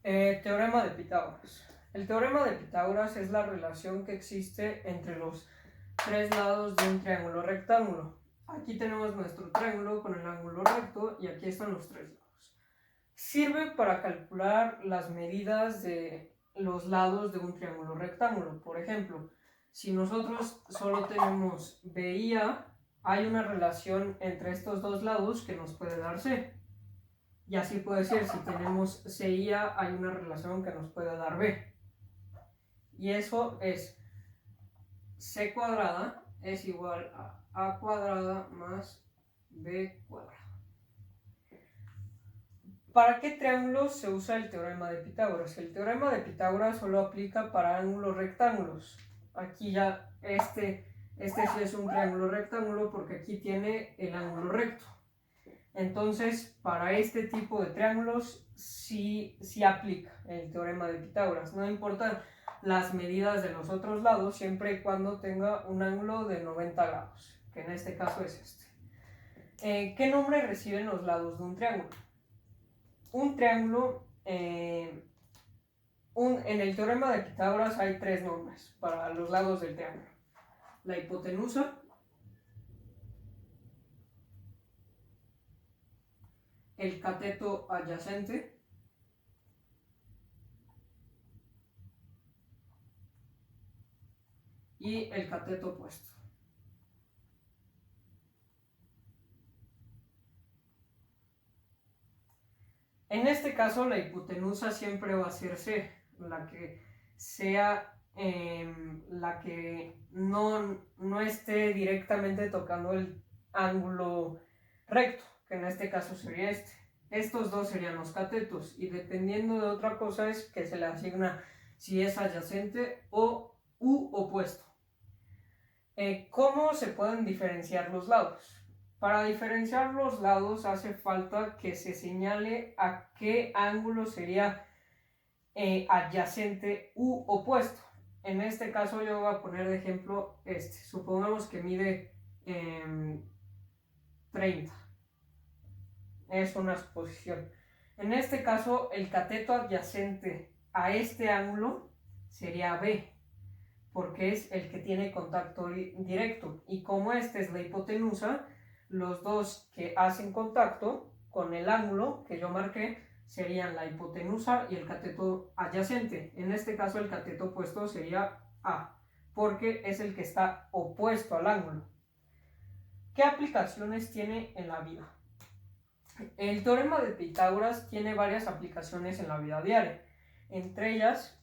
Teorema de Pitágoras. El teorema de Pitágoras es la relación que existe entre los tres lados de un triángulo rectángulo. Aquí tenemos nuestro triángulo con el ángulo recto y aquí están los tres lados. Sirve para calcular las medidas de los lados de un triángulo rectángulo. Por ejemplo, si nosotros solo tenemos B y A, hay una relación entre estos dos lados que nos puede dar C. Y así puede ser, si tenemos C y A, hay una relación que nos puede dar B. Y eso es C cuadrada es igual a A cuadrada más B cuadrada. ¿Para qué triángulos se usa el teorema de Pitágoras? El teorema de Pitágoras solo aplica para ángulos rectángulos. Aquí ya este sí es un triángulo rectángulo porque aquí tiene el ángulo recto. Entonces, para este tipo de triángulos sí aplica el teorema de Pitágoras. No importan las medidas de los otros lados, siempre y cuando tenga un ángulo de 90 grados, que en este caso es este. ¿Qué nombre reciben los lados de un triángulo? Un triángulo, en el teorema de Pitágoras hay tres nombres para los lados del triángulo. La hipotenusa, el cateto adyacente y el cateto opuesto. En este caso la hipotenusa siempre va a ser C, la que sea la que no esté directamente tocando el ángulo recto, que en este caso sería este. Estos dos serían los catetos y dependiendo de otra cosa es que se le asigna si es adyacente o u opuesto. ¿Cómo se pueden diferenciar los lados? Para diferenciar los lados hace falta que se señale a qué ángulo sería adyacente u opuesto. En este caso yo voy a poner de ejemplo este. Supongamos que mide 30. Es una suposición. En este caso el cateto adyacente a este ángulo sería B, porque es el que tiene contacto directo. Y como este es la hipotenusa, los dos que hacen contacto con el ángulo que yo marqué serían la hipotenusa y el cateto adyacente. En este caso el cateto opuesto sería A, porque es el que está opuesto al ángulo. ¿Qué aplicaciones tiene en la vida? El teorema de Pitágoras tiene varias aplicaciones en la vida diaria. Entre ellas,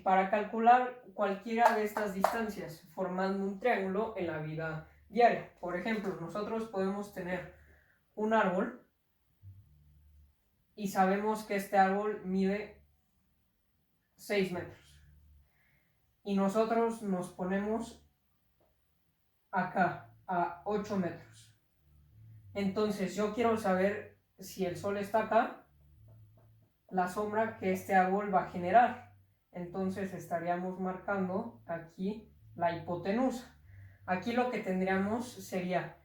para calcular cualquiera de estas distancias formando un triángulo en la vida diaria. Por ejemplo, nosotros podemos tener un árbol y sabemos que este árbol mide 6 metros y nosotros nos ponemos acá a 8 metros. Entonces yo quiero saber si el sol está acá, la sombra que este árbol va a generar. Entonces estaríamos marcando aquí la hipotenusa. Aquí lo que tendríamos sería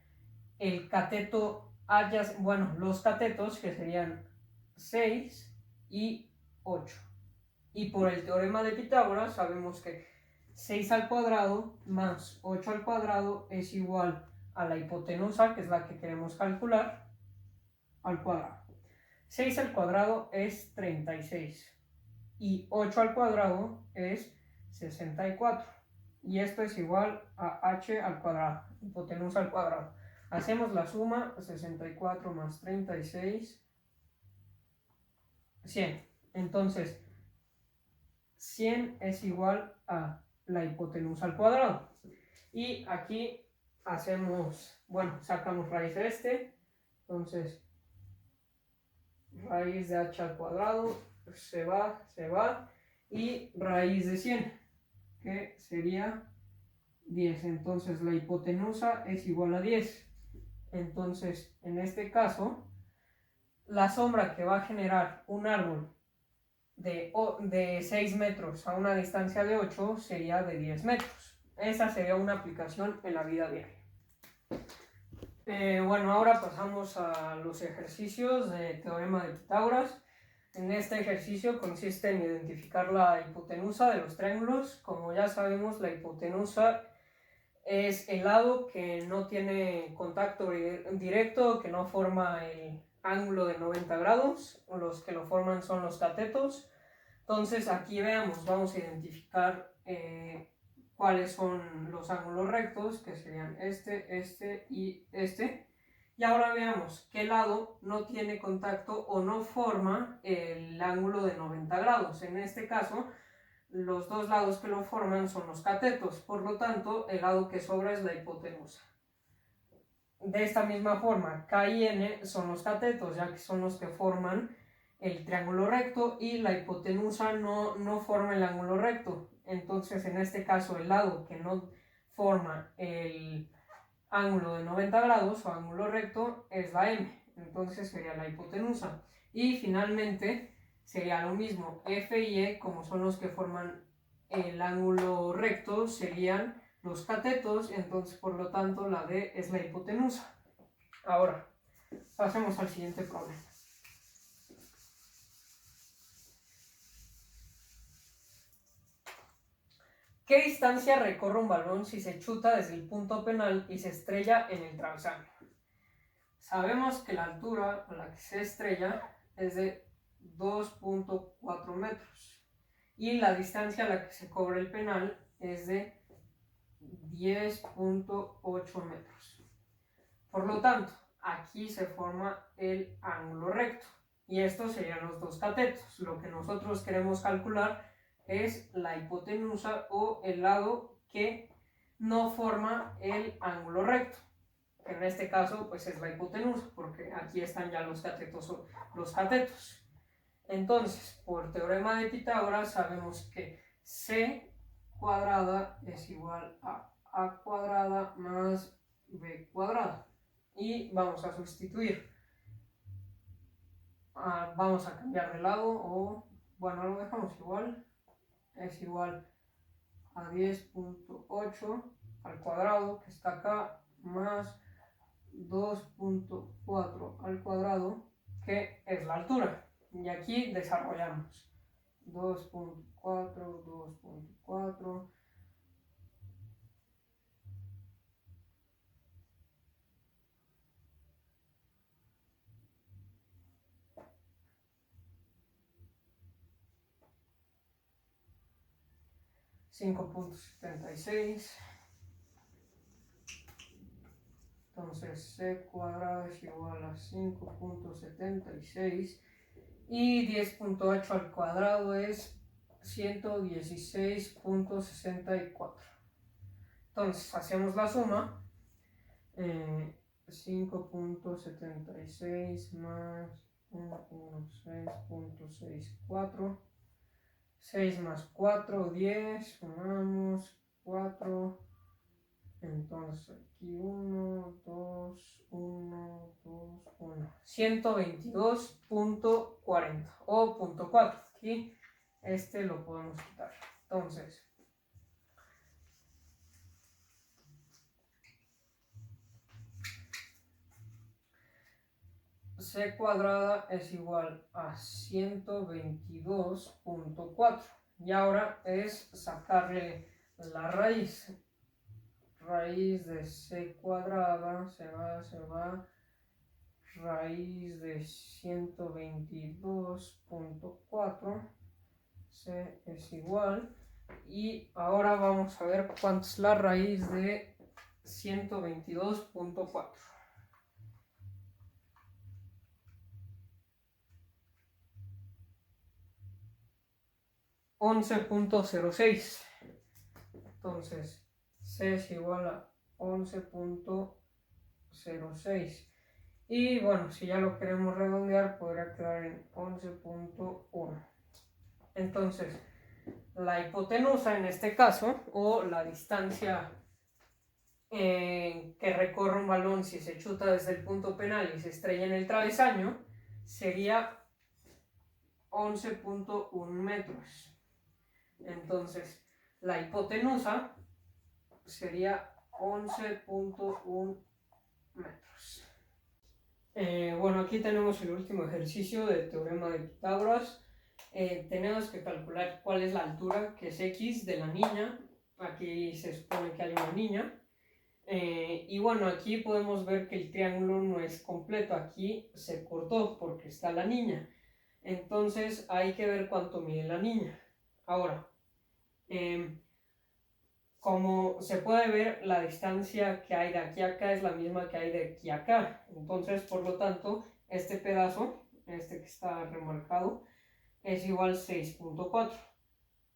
el cateto adyacente, bueno, los catetos que serían 6 y 8. Y por el teorema de Pitágoras sabemos que 6 al cuadrado más 8 al cuadrado es igual a la hipotenusa, que es la que queremos calcular, al cuadrado. 6 al cuadrado es 36 y 8 al cuadrado es 64. Y esto es igual a h al cuadrado, hipotenusa al cuadrado. Hacemos la suma, 64 más 36, 100. Entonces, 100 es igual a la hipotenusa al cuadrado. Y aquí hacemos, bueno, sacamos raíz de este. Entonces, raíz de h al cuadrado se va. Y raíz de 100, que sería 10. Entonces, la hipotenusa es igual a 10. Entonces, en este caso, la sombra que va a generar un árbol de 6 metros a una distancia de 8 sería de 10 metros. Esa sería una aplicación en la vida diaria. Bueno, ahora pasamos a los ejercicios de teorema de Pitágoras. En este ejercicio consiste en identificar la hipotenusa de los triángulos. Como ya sabemos, la hipotenusa es el lado que no tiene contacto directo, que no forma el ángulo de 90 grados. Los que lo forman son los catetos. Entonces aquí veamos, vamos a identificar cuáles son los ángulos rectos, que serían este y este. Y ahora veamos qué lado no tiene contacto o no forma el ángulo de 90 grados. En este caso, los dos lados que lo forman son los catetos, por lo tanto, el lado que sobra es la hipotenusa. De esta misma forma, K y N son los catetos, ya que son los que forman el triángulo recto, y la hipotenusa no forma el ángulo recto. Entonces, en este caso, el lado que no forma el ángulo de 90 grados o ángulo recto es la M, entonces sería la hipotenusa. Y finalmente sería lo mismo, F y E, como son los que forman el ángulo recto, serían los catetos, entonces por lo tanto la D es la hipotenusa. Ahora, pasemos al siguiente problema. ¿Qué distancia recorre un balón si se chuta desde el punto penal y se estrella en el travesaño? Sabemos que la altura a la que se estrella es de 2.4 metros y la distancia a la que se cobra el penal es de 10.8 metros. Por lo tanto, aquí se forma el ángulo recto y estos serían los dos catetos. Lo que nosotros queremos calcular es la hipotenusa o el lado que no forma el ángulo recto. En este caso, pues es la hipotenusa, porque aquí están ya los catetos. Entonces, por teorema de Pitágoras, sabemos que C cuadrada es igual a A cuadrada más B cuadrada. Y vamos a sustituir. Vamos a cambiar de lado, o bueno, lo dejamos igual. Es igual a 10.8 al cuadrado, que está acá, más 2.4 al cuadrado, que es la altura. Y aquí desarrollamos 2.4, 2.4. $5.76. Entonces C cuadrado es igual a 5.76 y 10.8 al cuadrado es 116.64. Entonces hacemos la suma. 5.76 más 116.64, 6 más 4, 10, sumamos 4, entonces aquí 1, 2, 1, 2, 1, 122.40 o punto 4, aquí este lo podemos quitar. Entonces, C cuadrada es igual a 122.4 y ahora es sacarle la raíz. Raíz de C cuadrada se va, raíz de 122.4, C es igual, y ahora vamos a ver cuánto es la raíz de 122.4. 11.06. Entonces C es igual a 11.06. Y bueno, si ya lo queremos redondear, podría quedar en 11.1. Entonces, la hipotenusa en este caso, o la distancia que recorre un balón si se chuta desde el punto penal y se estrella en el travesaño, sería 11.1 metros. Entonces, la hipotenusa sería 11.1 metros. Bueno, aquí tenemos el último ejercicio del teorema de Pitágoras. Tenemos que calcular cuál es la altura, que es x, de la niña. Aquí se supone que hay una niña. Y bueno, aquí podemos ver que el triángulo no es completo. Aquí se cortó porque está la niña. Entonces hay que ver cuánto mide la niña. Ahora, como se puede ver, la distancia que hay de aquí a acá es la misma que hay de aquí a acá. Entonces, por lo tanto, este pedazo, este que está remarcado, es igual a 6.4.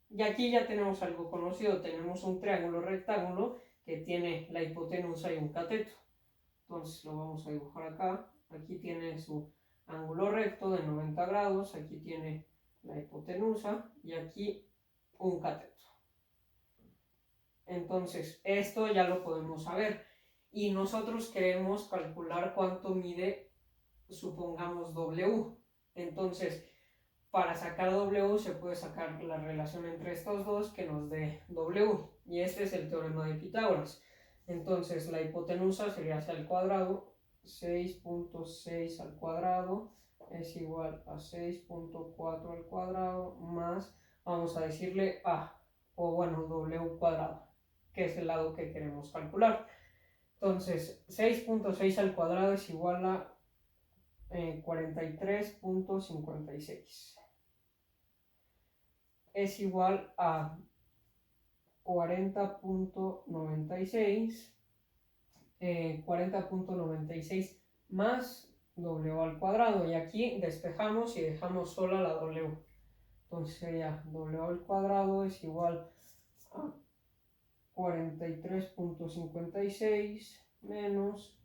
Y aquí ya tenemos algo conocido. Tenemos un triángulo rectángulo que tiene la hipotenusa y un cateto. Entonces lo vamos a dibujar acá. Aquí tiene su ángulo recto de 90 grados. Aquí tiene la hipotenusa y aquí un cateto. Entonces, esto ya lo podemos saber. Y nosotros queremos calcular cuánto mide, supongamos, W. Entonces, para sacar W se puede sacar la relación entre estos dos que nos dé W. Y este es el teorema de Pitágoras. Entonces, la hipotenusa sería hacia el cuadrado. 6.6 al cuadrado es igual a 6.4 al cuadrado más, vamos a decirle A, o bueno, W cuadrado, que es el lado que queremos calcular. Entonces, 6.6 al cuadrado es igual a 43.56. Es igual a 40.96. 40.96 más W al cuadrado. Y aquí despejamos y dejamos sola la W. Entonces sería W al cuadrado es igual a 43.56 menos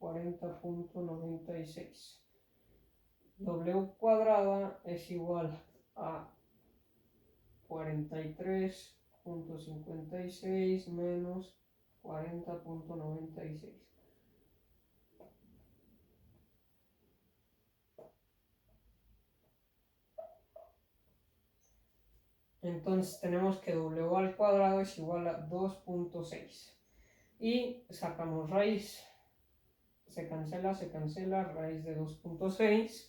40.96. W cuadrada es igual a 43.56 menos 40.96. Entonces tenemos que W al cuadrado es igual a 2.6. Y sacamos raíz. Se cancela, raíz de 2.6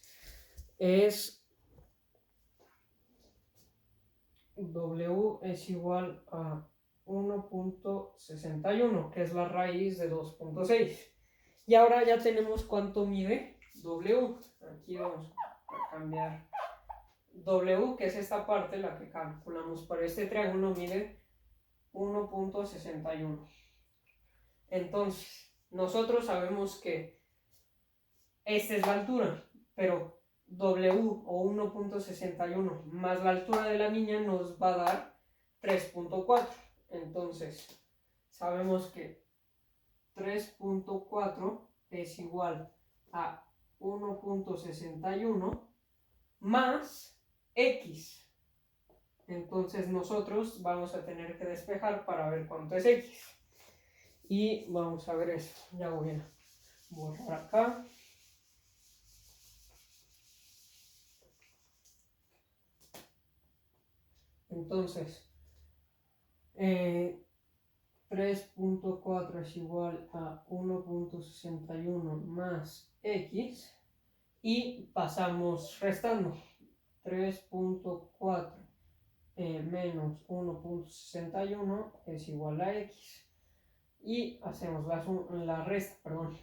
es W es igual a 1.61, que es la raíz de 2.6. Y ahora ya tenemos cuánto mide W. Aquí vamos a cambiar W, que es esta parte, la que calculamos para este triángulo, mide 1.61. Entonces, nosotros sabemos que esta es la altura, pero W o 1.61 más la altura de la niña nos va a dar 3.4. Entonces, sabemos que 3.4 es igual a 1.61 más X. Entonces nosotros vamos a tener que despejar para ver cuánto es X. Y vamos a ver eso. Ya voy a borrar acá. Entonces, 3.4 es igual a 1.61 más X. Y pasamos restando. 3.4 menos 1.61 es igual a X. Y hacemos la resta, perdón.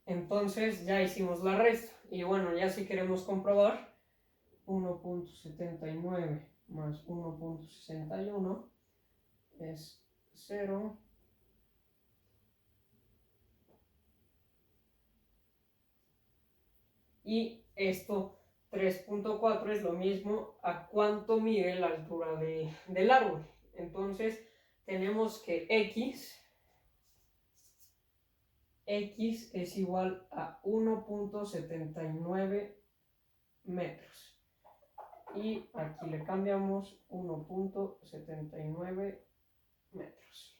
Entonces ya hicimos la resta. Y bueno, ya si queremos comprobar, 1.79 más 1.61 es 0. Y esto 3.4 es lo mismo a cuánto mide la altura del árbol. Entonces tenemos que X es igual a 1.79 metros. Y aquí le cambiamos 1.79 metros.